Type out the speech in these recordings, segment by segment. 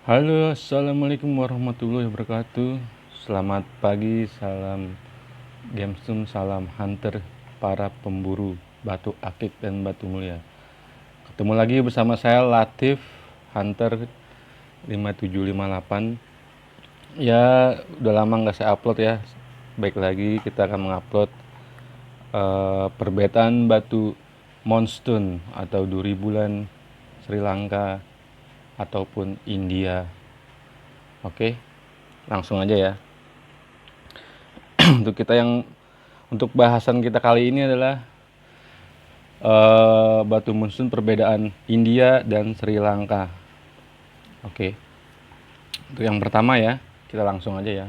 Halo, assalamualaikum warahmatullahi wabarakatuh. Selamat pagi, salam Gamestum, salam hunter para pemburu batu akik dan batu mulia. Ketemu lagi bersama saya Latif, Hunter 5758. Ya, udah lama nggak saya upload ya. Baik lagi kita akan mengupload perbedaan batu Moonstone atau duri bulan Sri Lanka ataupun India. Oke, langsung aja ya. Untuk kita yang untuk bahasan kita kali ini adalah batu Moonstone perbedaan India dan Sri Lanka. Oke. Untuk yang pertama ya, kita langsung aja ya.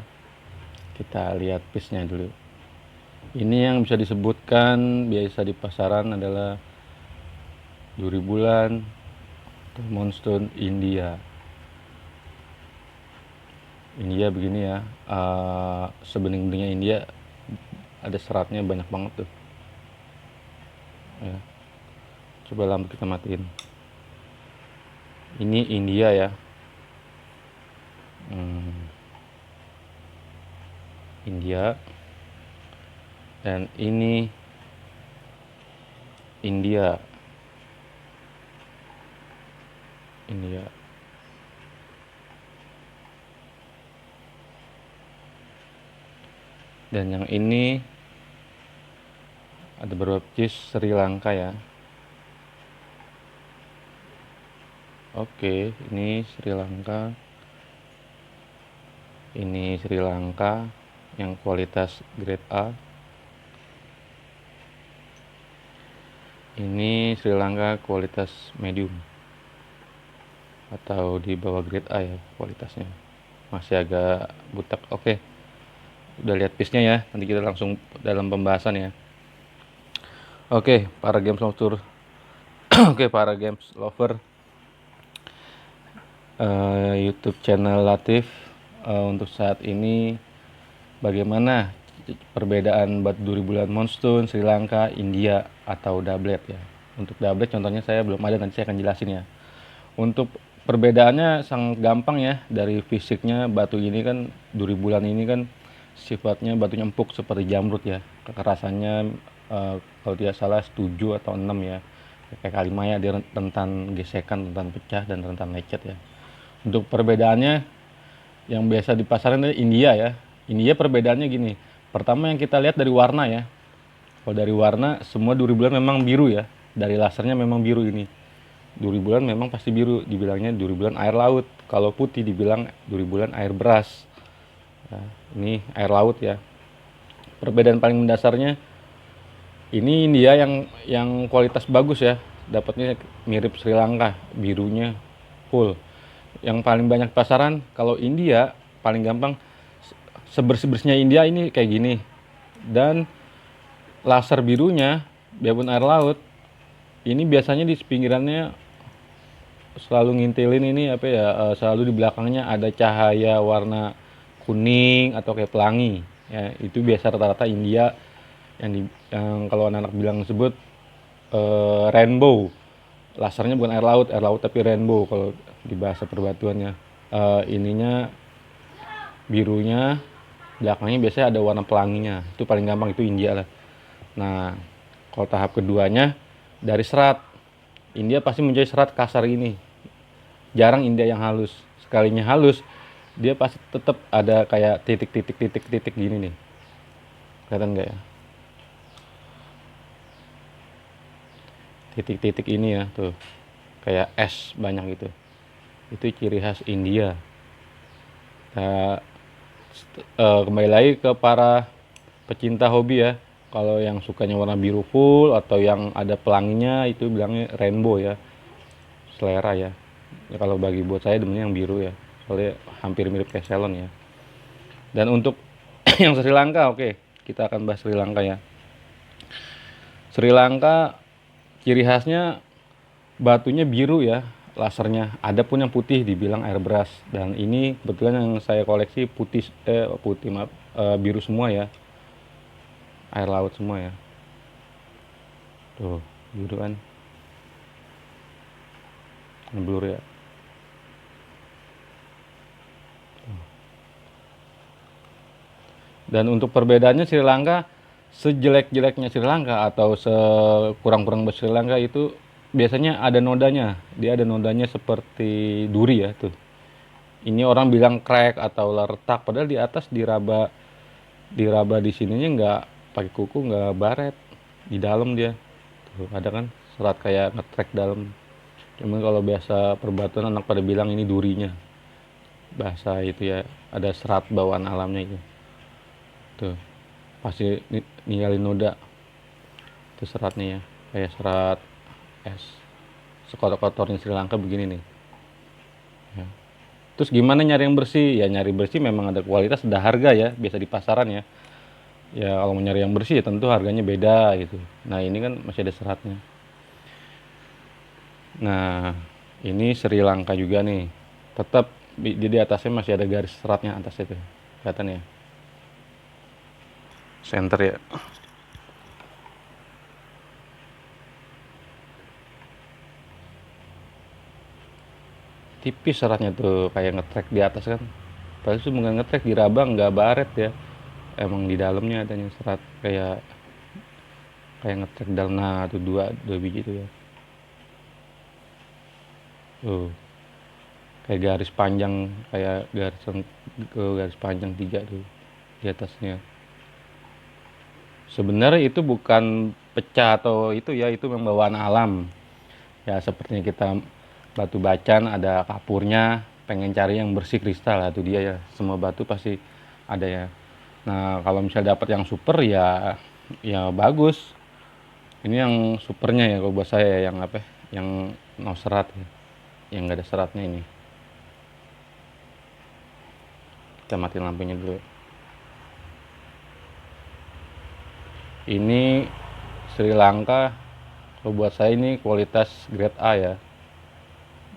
Kita lihat piece-nya dulu. Ini yang bisa disebutkan biasa di pasaran adalah duri bulan atau Moonstone India. India begini ya, sebening-beningnya India ada seratnya banyak banget tuh. Ya. Coba lampu kita matiin. Ini India ya. India, dan ini India. Dan yang ini ada beberapa piece Sri Lanka ya. Oke, ini Sri Lanka. Ini Sri Lanka yang kualitas grade A. Ini Sri Lanka kualitas medium atau di bawah grade A ya kualitasnya. Masih agak butek. Oke. Udah lihat piece-nya ya. Nanti kita langsung dalam pembahasan ya. Oke, para games lover. Oke, para games lover YouTube channel Latif, untuk saat ini bagaimana perbedaan batu duri bulan Moonstone, Sri Lanka, India atau doublet ya. Untuk doublet contohnya saya belum ada, nanti saya akan jelasin ya. Untuk perbedaannya sangat gampang ya. Dari fisiknya batu ini kan, duri bulan ini kan sifatnya batunya empuk seperti jamrut ya. Kekerasannya kalau tidak salah 7 atau 6 ya. Kayak Kalimaya dia rentan gesekan, rentan pecah, dan rentan lecet ya. Untuk perbedaannya yang biasa di pasaran adalah India ya. India perbedaannya gini. Pertama yang kita lihat dari warna ya. Kalau dari warna semua duri bulan memang biru ya. Dari lasernya memang biru ini. Duri bulan memang pasti biru, dibilangnya duri bulan air laut. Kalau putih dibilang duri bulan air beras. Nah, ini air laut ya. Perbedaan paling mendasarnya ini India yang kualitas bagus ya. Dapatnya mirip Sri Lanka, birunya full. Yang paling banyak pasaran kalau India paling gampang, sebersih-bersihnya India ini kayak gini. Dan laser birunya biarpun air laut ini biasanya di pinggirannya selalu ngintilin ini apa ya, selalu di belakangnya ada cahaya warna kuning atau kayak pelangi ya. Itu biasa rata-rata India yang kalau anak-anak bilang sebut rainbow. Lasernya bukan air laut tapi rainbow kalau di bahasa perbatuannya. Ininya birunya, belakangnya biasanya ada warna pelanginya. Itu paling gampang, itu India lah. Nah, kalau tahap keduanya dari serat. India pasti mencari serat kasar ini. Jarang India yang halus. Sekalinya halus, dia pasti tetap ada kayak titik-titik gini nih. Kelihatan nggak ya? Titik-titik ini ya, tuh. Kayak es banyak gitu. Itu ciri khas India. Nah, kembali lagi ke para pecinta hobi ya. Kalau yang sukanya warna biru full atau yang ada pelanginya itu bilangnya rainbow ya. Selera ya. Ya kalau bagi buat saya demennya yang biru ya. Soalnya hampir mirip kayak Ceylon ya. Dan untuk yang Sri Lanka, oke, kita akan bahas Sri Lanka ya. Sri Lanka ciri khasnya batunya biru ya, lasernya. Ada pun yang putih dibilang air beras. Dan ini kebetulan yang saya koleksi putih maaf, biru semua ya. Air laut semua ya. Tuh, biru kan. Blur ya. Dan untuk perbedaannya Sri Lanka, sejelek-jeleknya Sri Lanka atau sekurang-kurang Sri Lanka itu biasanya ada nodanya. Dia ada nodanya seperti duri ya tuh. Ini orang bilang crack atau retak, padahal di atas diraba di sininya nggak pakai kuku, nggak baret. Di dalam dia. Tuh, ada kan serat kayak ngetrek dalam. Cuman kalau biasa perbatuan anak pada bilang ini durinya. Bahasa itu ya, ada serat bawaan alamnya itu. Tuh, pasti ninggalin noda. Itu seratnya ya, kayak serat es. Sekotor-kotornya Sri Lanka begini nih. Ya. Terus gimana nyari yang bersih? Ya nyari bersih memang ada kualitas, ada harga ya, biasa di pasaran ya. Ya kalau mau nyari yang bersih ya tentu harganya beda gitu. Nah ini kan masih ada seratnya. Nah ini Sri Lanka juga nih. Tetap di atasnya masih ada garis seratnya atas itu. Kelihatan ya. Center ya. Tipis seratnya tuh kayak ngetrek di atas kan. Padahal itu bukan ngetrek, diraba nggak baret ya. Emang di dalamnya adanya serat kayak kayak ngetrek dalam. Nah tuh dua biji tuh ya. Tuh kayak garis panjang, kayak garis panjang tiga tuh di atasnya. Sebenarnya itu bukan pecah atau itu ya, itu memang bawaan alam. Ya sepertinya kita batu bacan ada kapurnya, pengen cari yang bersih kristal lah, itu dia ya. Semua batu pasti ada ya. Nah kalau misalnya dapat yang super ya, ya bagus. Ini yang supernya ya kalau buat saya ya, yang apa? Yang no serat ya, yang nggak ada seratnya ini. Kita matiin lampunya dulu. Ini Sri Lanka, kalau buat saya ini kualitas grade A ya.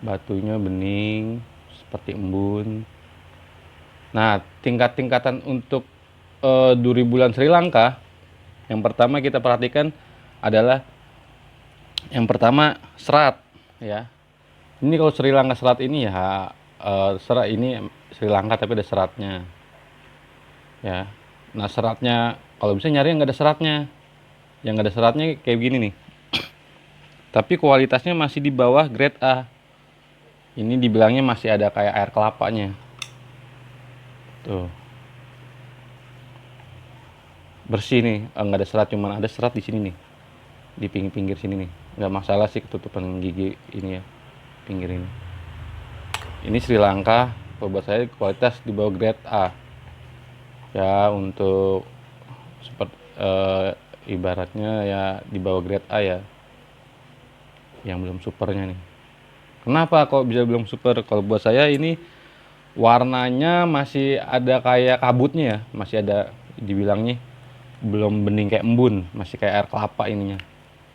Batunya bening, seperti embun. Nah, tingkat-tingkatan untuk duri bulan Sri Lanka, yang pertama kita perhatikan adalah yang pertama serat ya. Ini kalau Sri Lanka serat ini ya, serat ini Sri Lanka tapi ada seratnya ya. Nah seratnya kalau bisa nyari yang nggak ada seratnya, yang nggak ada seratnya kayak begini nih, tapi kualitasnya masih di bawah grade A. Ini dibilangnya masih ada kayak air kelapanya tuh, bersih nih, nggak ada serat, cuman ada serat di sini nih, di pinggir-pinggir sini nih. Nggak masalah sih ketutupan gigi ini ya, pinggir ini. Ini Sri Lanka kalau buat saya kualitas di bawah grade A ya. Untuk seperti ibaratnya ya di bawah grade A ya, yang belum supernya nih. Kenapa kok bisa belum super? Kalau buat saya ini warnanya masih ada kayak kabutnya ya, masih ada, dibilangnya belum bening kayak embun, masih kayak air kelapa ininya.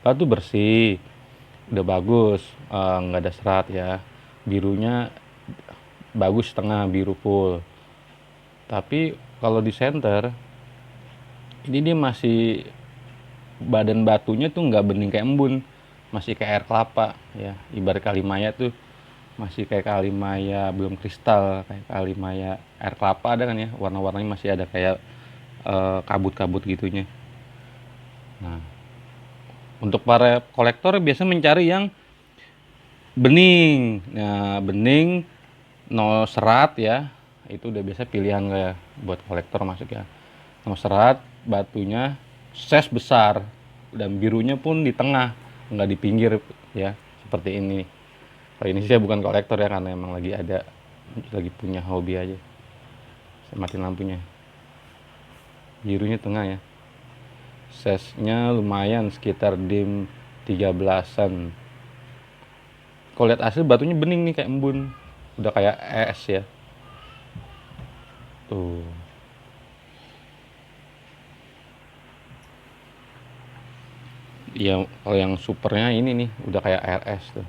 Batu bersih, udah bagus, nggak ada serat ya. Birunya bagus, setengah biru full. Tapi kalau di center ini dia masih, badan batunya tuh nggak bening kayak embun, masih kayak air kelapa ya. Ibarat kalimaya tuh masih kayak kalimaya belum kristal, kayak kalimaya air kelapa ada kan ya, warna-warnanya masih ada kayak kabut-kabut gitunya. Nah untuk para kolektor biasa mencari yang bening. Nah bening no serat ya, itu udah biasa pilihan kayak buat kolektor masuk ya. No serat, batunya ses besar, dan birunya pun di tengah, nggak di pinggir ya, seperti ini. Kalau ini sih saya bukan kolektor ya, karena emang lagi punya hobi aja. Saya matiin lampunya. Birunya tengah ya. Size-nya lumayan, sekitar dim 13-an. Kalau lihat asli batunya bening nih kayak embun. Udah kayak es ya. Tuh. Ya kalau yang supernya ini nih udah kayak air es tuh.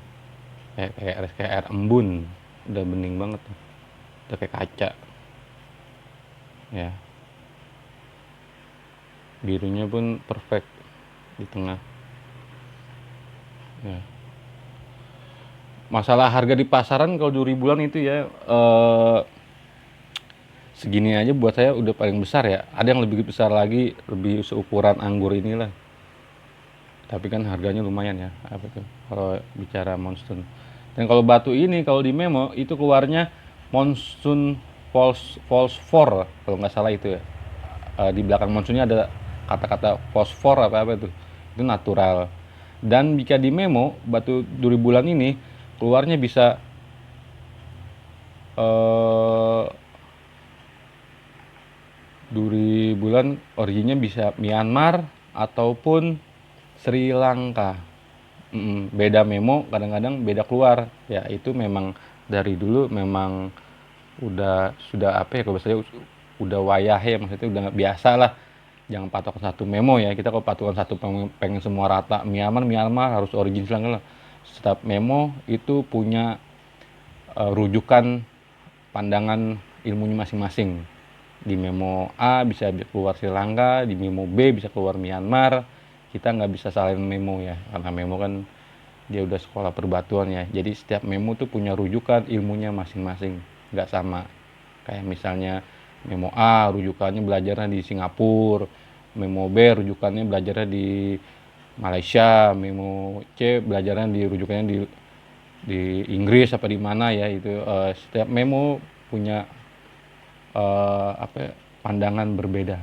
Kayak air embun. Udah bening banget tuh. Udah kayak kaca. Ya. Birunya pun perfect di tengah ya. Masalah harga di pasaran kalau 2000-an itu ya, segini aja buat saya udah paling besar ya. Ada yang lebih besar lagi, lebih seukuran anggur inilah. Tapi kan harganya lumayan ya, apa tuh, kalau bicara Monsoon. Dan kalau batu ini, kalau di Memo, itu keluarnya Monsoon Phosphor, kalau nggak salah itu ya. Di belakang Monsoonnya ada kata-kata fosfor apa-apa itu. Itu natural. Dan jika di Memo, batu duri bulan ini, keluarnya bisa eh, duri bulan originnya bisa Myanmar ataupun Sri Lanka. Beda Memo kadang-kadang beda keluar ya, itu memang dari dulu memang sudah apa ya, kalau saya udah wayahe, maksudnya udah nggak biasa lah. Jangan patokan satu Memo ya, kita kalau patokan satu pengen semua rata Myanmar Myanmar harus origin Sri Lanka lah. Setiap Memo itu punya rujukan pandangan ilmunya masing-masing. Di Memo A bisa keluar Sri Lanka, di Memo B bisa keluar Myanmar. Kita nggak bisa salin Memo ya, karena Memo kan dia udah sekolah perbatuan ya. Jadi setiap Memo tuh punya rujukan ilmunya masing-masing, nggak sama. Kayak misalnya Memo A rujukannya belajarnya di Singapura, Memo B rujukannya belajarnya di Malaysia, Memo C belajarnya di rujukannya di Inggris apa di mana ya. Itu setiap Memo punya apa ya, pandangan berbeda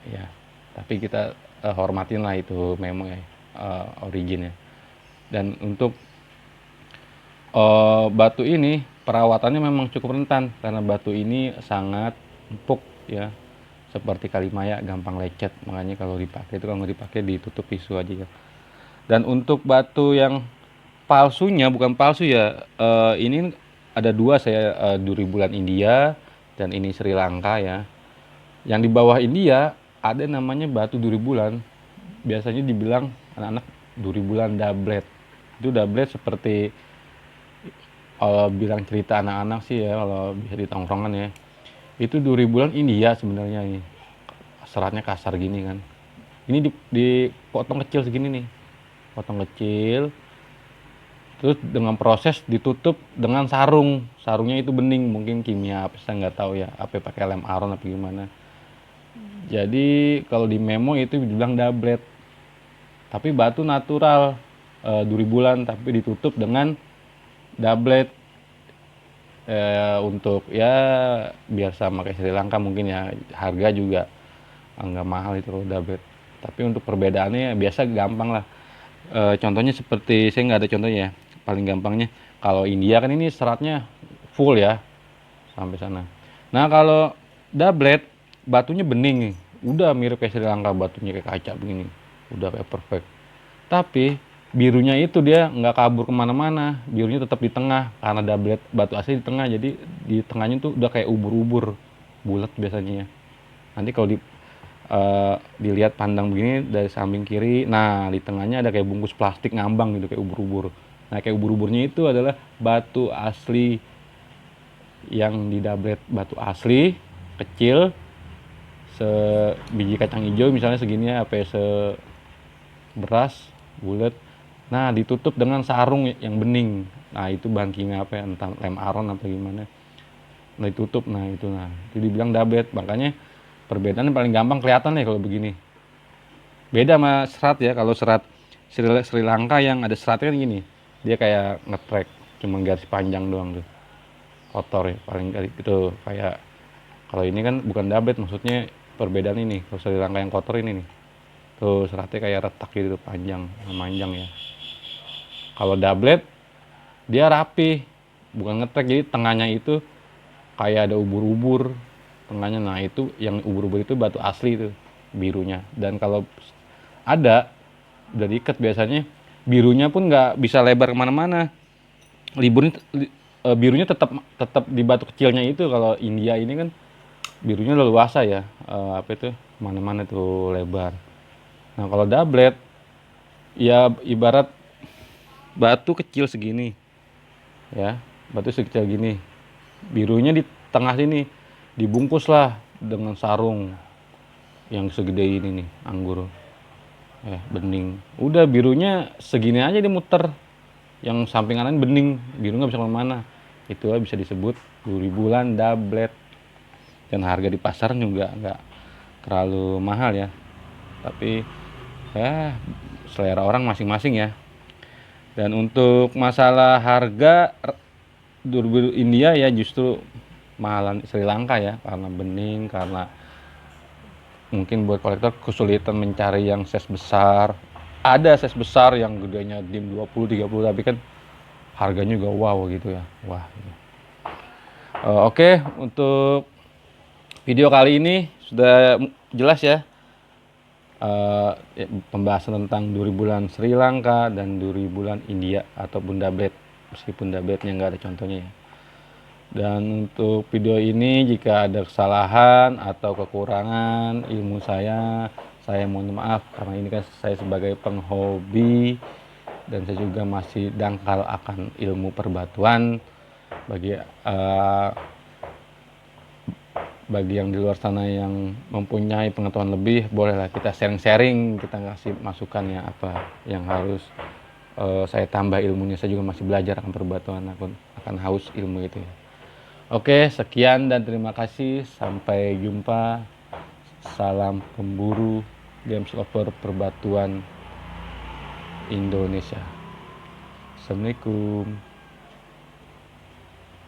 ya. Tapi kita hormatin lah itu Memo ya, originnya. Dan untuk batu ini perawatannya memang cukup rentan karena batu ini sangat empuk ya, seperti kalimaya, gampang lecet. Makanya kalau dipakai itu, kalau nggak dipakai ditutup tisu aja ya. Dan untuk batu yang palsunya, bukan palsu ya, ini ada dua saya, duri bulan India dan ini Sri Lanka ya. Yang di bawah India ada namanya batu duri bulan, biasanya dibilang anak-anak duri bulan doublet. Itu doublet seperti bilang cerita anak-anak sih ya, kalau bisa di tongkrongan ya. Itu duri bulan India sebenarnya ini. Seratnya kasar gini kan. Ini dipotong kecil segini nih. Potong kecil. Terus dengan proses ditutup dengan sarung. Sarungnya itu bening, mungkin kimia apa saya nggak tahu ya. Apa pakai lem aron apa gimana. Jadi kalau di Memo itu dibilang doublet. Tapi batu natural, duri bulan tapi ditutup dengan doublet. Untuk ya biar sama kayak Sri Lanka mungkin ya, harga juga nggak mahal itu kalau doublet. Tapi untuk perbedaannya biasa gampang lah. Contohnya seperti, saya nggak ada contohnya ya, paling gampangnya kalau India kan ini seratnya full ya sampai sana. Nah kalau doublet batunya bening nih, udah mirip kayak Sri Lanka, batunya kayak kaca begini, udah kayak perfect. Tapi birunya itu dia nggak kabur kemana-mana, birunya tetap di tengah karena doublet batu asli di tengah. Jadi di tengahnya tuh udah kayak ubur-ubur bulat biasanya. Nanti kalau dilihat pandang begini dari samping kiri, nah di tengahnya ada kayak bungkus plastik ngambang gitu kayak ubur-ubur. Nah kayak ubur-uburnya itu adalah batu asli yang di doublet, batu asli kecil sebiji kacang hijau misalnya segini ya, apa ya, seberas bulat. Nah ditutup dengan sarung yang bening. Nah itu bahan kimia apa ya, entah lem aron apa gimana. Nah ditutup, nah itu dibilang doublet. Makanya perbedaannya paling gampang kelihatan ya kalau begini. Beda sama serat ya, kalau serat Sri Lanka yang ada seratnya kan gini, dia kayak ngetrek, cuma garis panjang doang tuh, kotor ya paling kali gitu. Kayak kalau ini kan bukan doublet, maksudnya perbedaan ini. Kalau Sri Lanka yang kotor ini nih, tuh seratnya kayak retak gitu, panjang memanjang ya. Kalau doublet dia rapi, bukan ngetrek, jadi tengahnya itu kayak ada ubur-ubur tengahnya. Nah itu yang ubur-ubur itu batu asli itu birunya. Dan kalau ada udah diikat biasanya, birunya pun nggak bisa lebar kemana-mana. Birunya tetap tetap di batu kecilnya itu. Kalau India ini kan birunya leluasa ya, apa itu, mana-mana tuh lebar. Nah kalau doublet ya ibarat batu kecil segini ya, batu sekecil gini, birunya di tengah sini, dibungkus lah dengan sarung yang segede ini nih, anggur bening. Udah birunya segini aja dimuter, yang samping kanan bening, biru nggak bisa kemana-mana. Itu bisa disebut duri bulan doublet. dan harga di pasar juga nggak terlalu mahal ya, tapi ya selera orang masing-masing ya. Dan untuk masalah harga durbil India ya justru mahalan Sri Lanka ya, karena bening, karena mungkin buat kolektor kesulitan mencari yang size besar. Ada size besar yang gedenya dim 20-30, tapi kan harganya juga wow gitu ya. Wah. Oke, untuk video kali ini sudah jelas ya, pembahasan tentang duri bulan Sri Lanka dan duri bulan India atau Bunda Blade, meskipun Bunda Blade-nya nggak ada contohnya ya. Dan untuk video ini jika ada kesalahan atau kekurangan ilmu saya mohon maaf, karena ini kan saya sebagai penghobi dan saya juga masih dangkal akan ilmu perbatuan. Bagi yang di luar sana yang mempunyai pengetahuan lebih, bolehlah kita sharing-sharing, kita ngasih masukannya apa yang harus saya tambah ilmunya. Saya juga masih belajar akan perbatuan, akan haus ilmu itu ya. Oke, sekian dan terima kasih. Sampai jumpa. Salam pemburu Games Over Perbatuan Indonesia. Assalamualaikum.